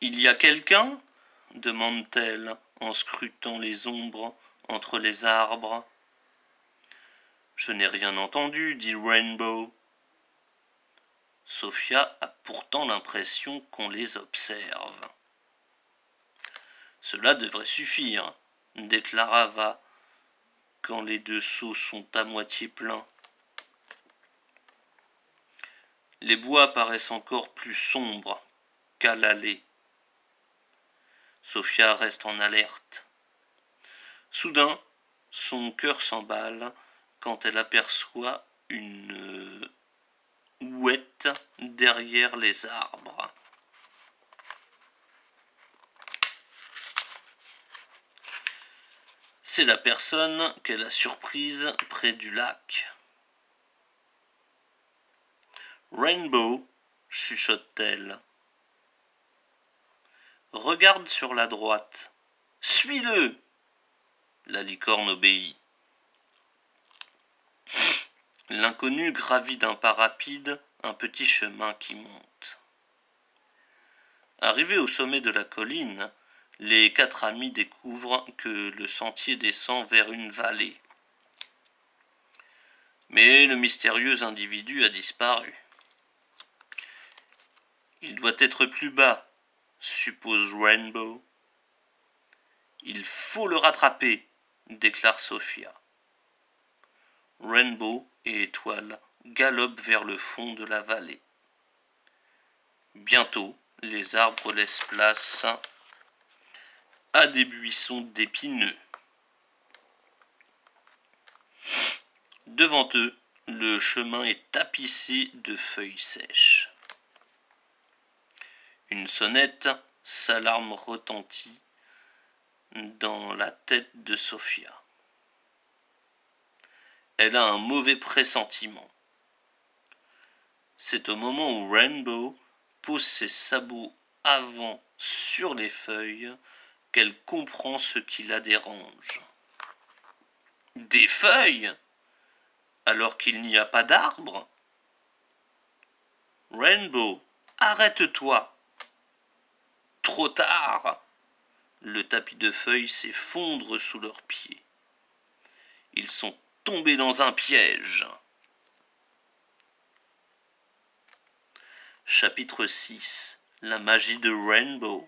Il y a quelqu'un ? Demande-t-elle en scrutant les ombres entre les arbres. Je n'ai rien entendu, dit Rainbow. Sophia a pourtant l'impression qu'on les observe. Cela devrait suffire, déclara Ava, quand les deux seaux sont à moitié pleins. Les bois paraissent encore plus sombres qu'à l'allée. Sophia reste en alerte. Soudain, son cœur s'emballe quand elle aperçoit une ouette derrière les arbres. C'est la personne qu'elle a surprise près du lac. Rainbow, chuchote-t-elle. Regarde sur la droite. Suis-le! La licorne obéit. L'inconnu gravit d'un pas rapide un petit chemin qui monte. Arrivés au sommet de la colline, les quatre amis découvrent que le sentier descend vers une vallée. Mais le mystérieux individu a disparu. Il doit être plus bas, suppose Rainbow. Il faut le rattraper, déclare Sophia. Rainbow et Étoile galopent vers le fond de la vallée. Bientôt, les arbres laissent place à des buissons d'épineux. Devant eux, le chemin est tapissé de feuilles sèches. Une sonnette, s'alarme retentit dans la tête de Sophia. Elle a un mauvais pressentiment. C'est au moment où Rainbow pose ses sabots avant sur les feuilles qu'elle comprend ce qui la dérange. Des feuilles ? Alors qu'il n'y a pas d'arbre ? Rainbow, arrête-toi ! Trop tard ! Le tapis de feuilles s'effondre sous leurs pieds. Ils sont tombés dans un piège. Chapitre 6. La magie de Rainbow.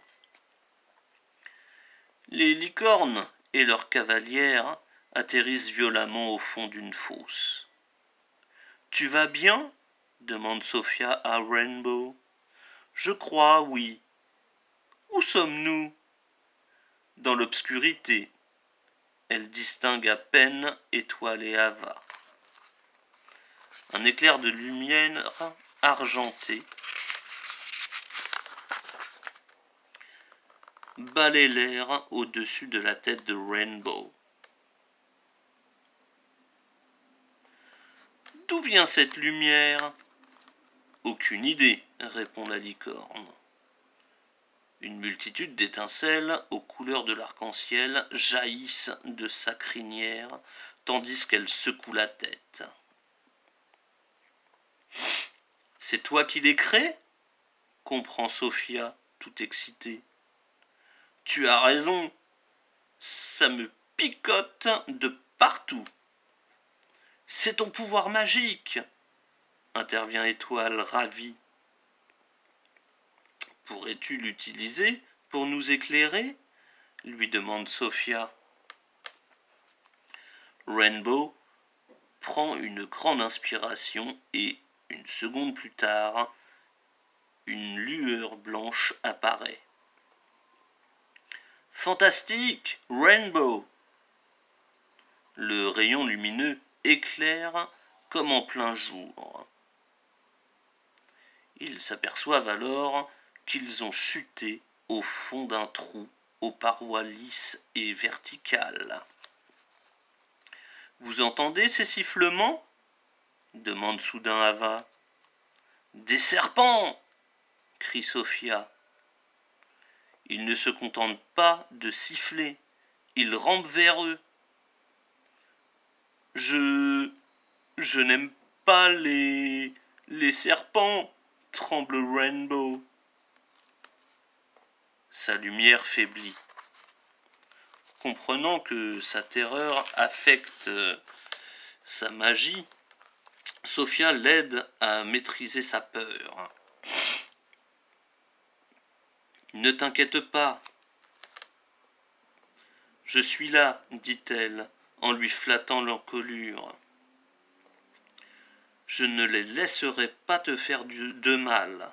Les licornes et leurs cavalières atterrissent violemment au fond d'une fosse. « Tu vas bien ?» demande Sophia à Rainbow. « Je crois, oui. »« Où sommes-nous ?» Dans l'obscurité. Elle distingue à peine Étoile et Ava. Un éclair de lumière argentée balaie l'air au-dessus de la tête de Rainbow. D'où vient cette lumière ? Aucune idée, répond la licorne. Une multitude d'étincelles aux couleurs de l'arc-en-ciel jaillissent de sa crinière tandis qu'elle secoue la tête. C'est toi qui les crées ? Comprend Sophia, tout excitée. Tu as raison, ça me picote de partout. C'est ton pouvoir magique, intervient Étoile ravie. Pourrais-tu l'utiliser pour nous éclairer ? Lui demande Sophia. Rainbow prend une grande inspiration et, une seconde plus tard, une lueur blanche apparaît. Fantastique, Rainbow! Le rayon lumineux éclaire comme en plein jour. Ils s'aperçoivent alors qu'ils ont chuté au fond d'un trou aux parois lisses et verticales. Vous entendez ces sifflements ? Demande soudain Ava. Des serpents ! Crie Sophia. Ils ne se contentent pas de siffler, ils rampent vers eux. Je n'aime pas les serpents, tremble Rainbow. Sa lumière faiblit. Comprenant que sa terreur affecte sa magie, Sophia l'aide à maîtriser sa peur. Ne t'inquiète pas. Je suis là, dit-elle, en lui flattant l'encolure. Je ne les laisserai pas te faire de mal.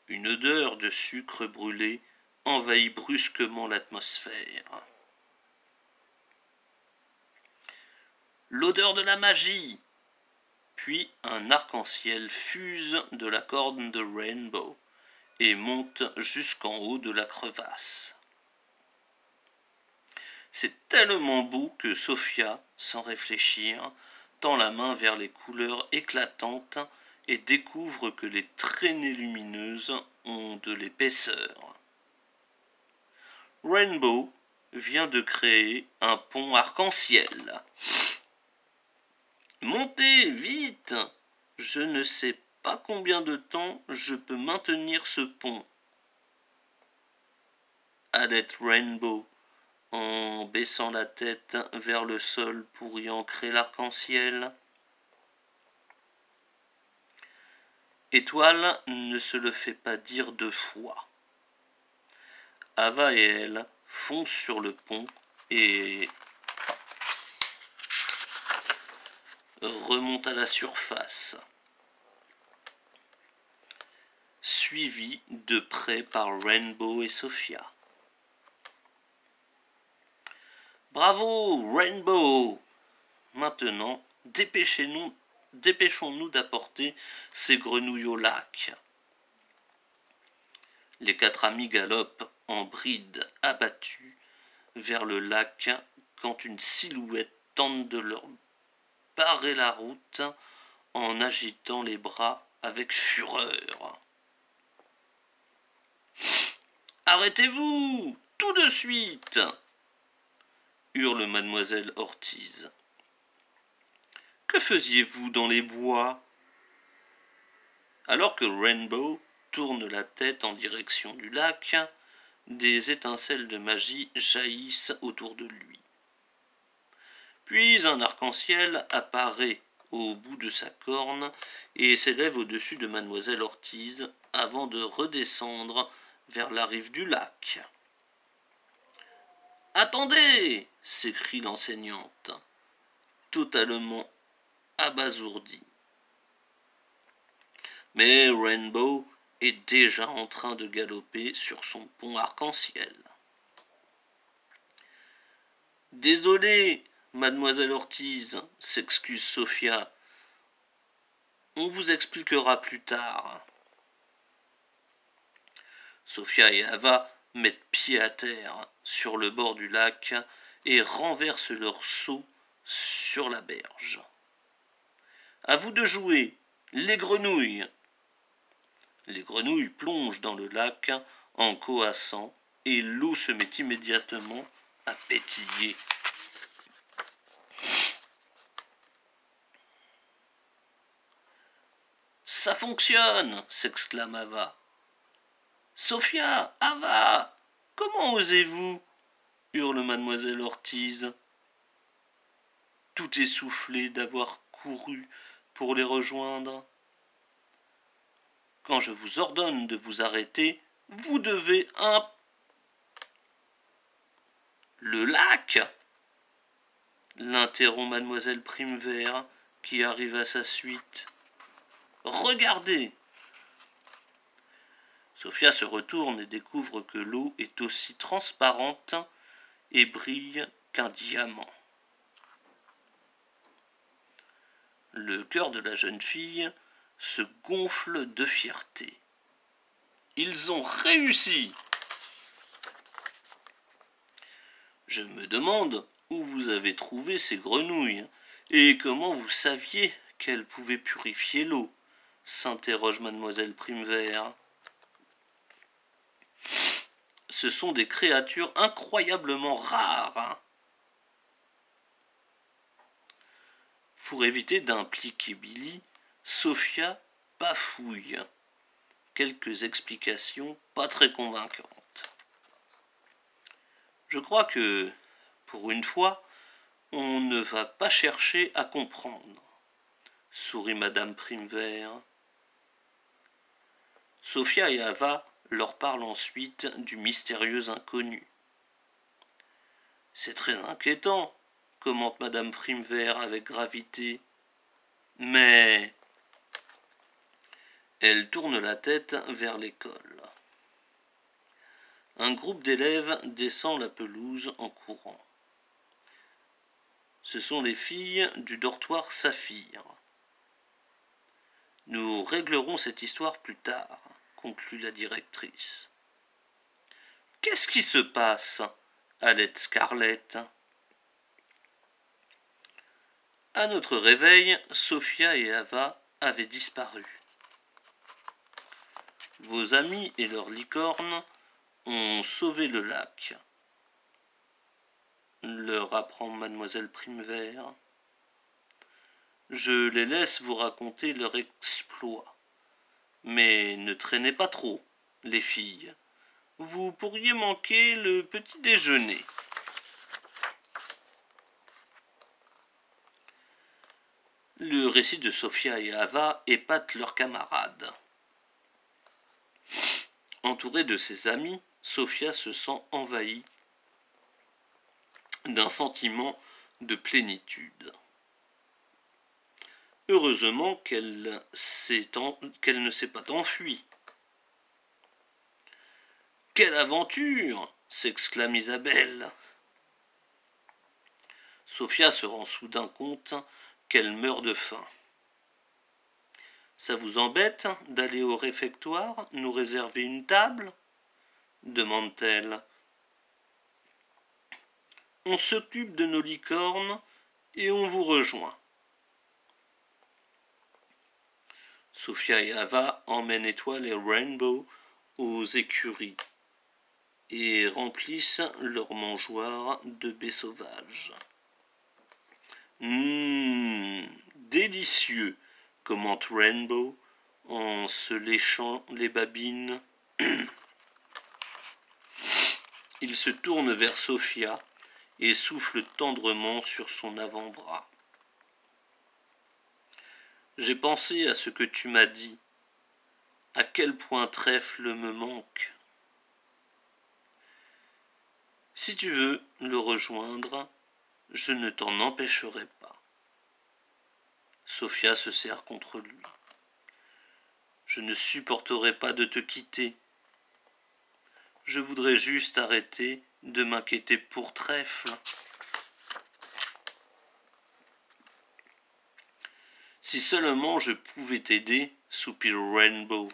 Une odeur de sucre brûlé envahit brusquement l'atmosphère. L'odeur de la magie! Puis un arc-en-ciel fuse de la corne de Rainbow et monte jusqu'en haut de la crevasse. C'est tellement beau que Sophia, sans réfléchir, tend la main vers les couleurs éclatantes et découvre que les traînées lumineuses ont de l'épaisseur. Rainbow vient de créer un pont arc-en-ciel. Montez, vite! Je ne sais pas combien de temps je peux maintenir ce pont. Halète Rainbow en baissant la tête vers le sol pour y ancrer l'arc-en-ciel. Étoile ne se le fait pas dire 2 fois. Ava et elle foncent sur le pont et remontent à la surface, suivis de près par Rainbow et Sophia. Bravo, Rainbow! Maintenant, dépêchons-nous d'apporter ces grenouilles au lac. Les 4 amis galopent en bride abattus vers le lac quand une silhouette tente de leur barrer la route en agitant les bras avec fureur. Arrêtez-vous, tout de suite! Hurle mademoiselle Ortiz. Que faisiez-vous dans les bois? Alors que Rainbow tourne la tête en direction du lac, des étincelles de magie jaillissent autour de lui. Puis un arc-en-ciel apparaît au bout de sa corne et s'élève au-dessus de mademoiselle Ortiz avant de redescendre vers la rive du lac. « Attendez !» s'écrie l'enseignante, totalement abasourdie. Mais Rainbow est déjà en train de galoper sur son pont arc-en-ciel. « Désolée, mademoiselle Ortiz, s'excuse Sophia. On vous expliquera plus tard. » Sophia et Ava mettent pied à terre sur le bord du lac et renversent leur seau sur la berge. À vous de jouer, les grenouilles. Les grenouilles plongent dans le lac en coassant et l'eau se met immédiatement à pétiller. Ça fonctionne, s'exclame Ava. Sophia, Ava, comment osez-vous? Hurle mademoiselle Ortiz, tout essoufflée d'avoir couru pour les rejoindre. Quand je vous ordonne de vous arrêter, vous devez Le lac? L'interrompt mademoiselle Primevère, qui arrive à sa suite. Regardez! Sophia se retourne et découvre que l'eau est aussi transparente et brille qu'un diamant. Le cœur de la jeune fille se gonfle de fierté. Ils ont réussi! Je me demande où vous avez trouvé ces grenouilles et comment vous saviez qu'elles pouvaient purifier l'eau, s'interroge mademoiselle Primevère. Ce sont des créatures incroyablement rares. Pour éviter d'impliquer Billy, Sophia bafouille quelques explications pas très convaincantes. Je crois que, pour une fois, on ne va pas chercher à comprendre, sourit madame Primevère. Sophia et Ava leur parlent ensuite du mystérieux inconnu. C'est très inquiétant, commente madame Primevère avec gravité. Mais elle tourne la tête vers l'école. Un groupe d'élèves descend la pelouse en courant. Ce sont les filles du dortoir Saphir. Nous réglerons cette histoire plus tard, conclut la directrice. Qu'est-ce qui se passe? Halète Scarlett. À notre réveil, Sophia et Ava avaient disparu. Vos amis et leurs licornes ont sauvé le lac, leur apprend mademoiselle Primevère. Je les laisse vous raconter leur exploit. Mais ne traînez pas trop, les filles. Vous pourriez manquer le petit déjeuner. Le récit de Sophia et Ava épate leurs camarades. Entourée de ses amis, Sophia se sent envahie d'un sentiment de plénitude. Heureusement qu'elle ne s'est pas enfuie. « Quelle aventure !» s'exclame Isabelle. Sophia se rend soudain compte qu'elle meurt de faim. « Ça vous embête d'aller au réfectoire nous réserver une table ?» demande-t-elle. « On s'occupe de nos licornes et on vous rejoint. » Sophia et Ava emmènent Étoile et Rainbow aux écuries et remplissent leur mangeoire de baies sauvages. Délicieux, commente Rainbow en se léchant les babines. Il se tourne vers Sophia et souffle tendrement sur son avant-bras. J'ai pensé à ce que tu m'as dit, à quel point Trèfle me manque. Si tu veux le rejoindre, je ne t'en empêcherai pas. Sophia se serre contre lui. Je ne supporterai pas de te quitter. Je voudrais juste arrêter de m'inquiéter pour Trèfle. Si seulement je pouvais t'aider, soupire Rainbow.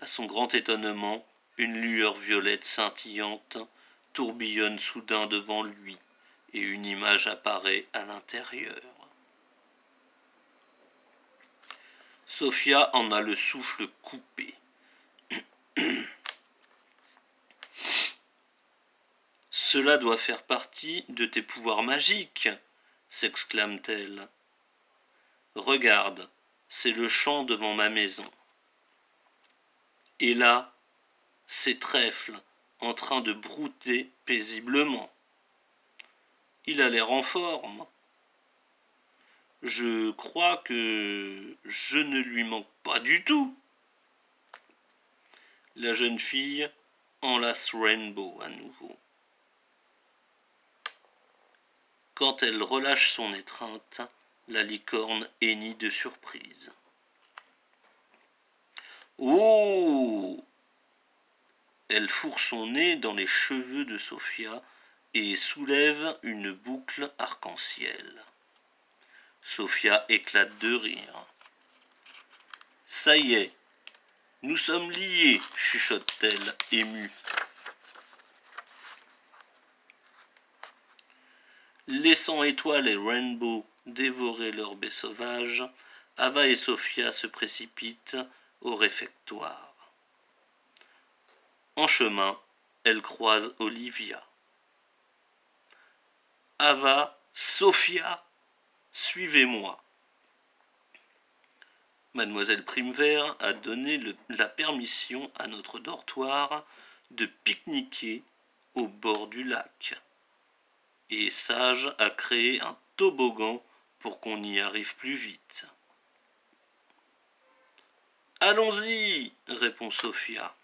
À son grand étonnement, une lueur violette scintillante tourbillonne soudain devant lui et une image apparaît à l'intérieur. Sophia en a le souffle coupé. Cela doit faire partie de tes pouvoirs magiques, s'exclame-t-elle. Regarde, c'est le champ devant ma maison. Et là, c'est Trèfle, en train de brouter paisiblement. Il a l'air en forme. Je crois que je ne lui manque pas du tout. La jeune fille enlace Rainbow à nouveau. Quand elle relâche son étreinte, la licorne hennit de surprise. Oh! Elle fourre son nez dans les cheveux de Sophia et soulève une boucle arc-en-ciel. Sophia éclate de rire. Ça y est, nous sommes liés, chuchote-t-elle, émue. Laissant Étoile et Rainbow dévorer leur baie sauvage, Ava et Sophia se précipitent au réfectoire. En chemin, elles croisent Olivia. Ava, Sophia, suivez-moi. Mademoiselle Primevert a donné la permission à notre dortoir de pique-niquer au bord du lac. Et Sage a créé un toboggan pour qu'on y arrive plus vite. Allons-y, répond Sophia.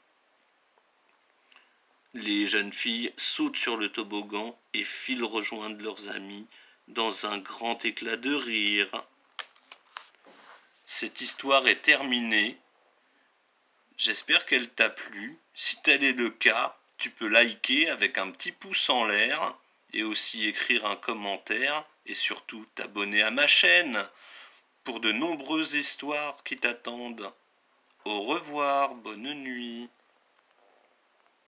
Les jeunes filles sautent sur le toboggan et filent rejoindre leurs amis dans un grand éclat de rire. Cette histoire est terminée. J'espère qu'elle t'a plu. Si tel est le cas, tu peux liker avec un petit pouce en l'air et aussi écrire un commentaire et surtout t'abonner à ma chaîne pour de nombreuses histoires qui t'attendent. Au revoir, bonne nuit.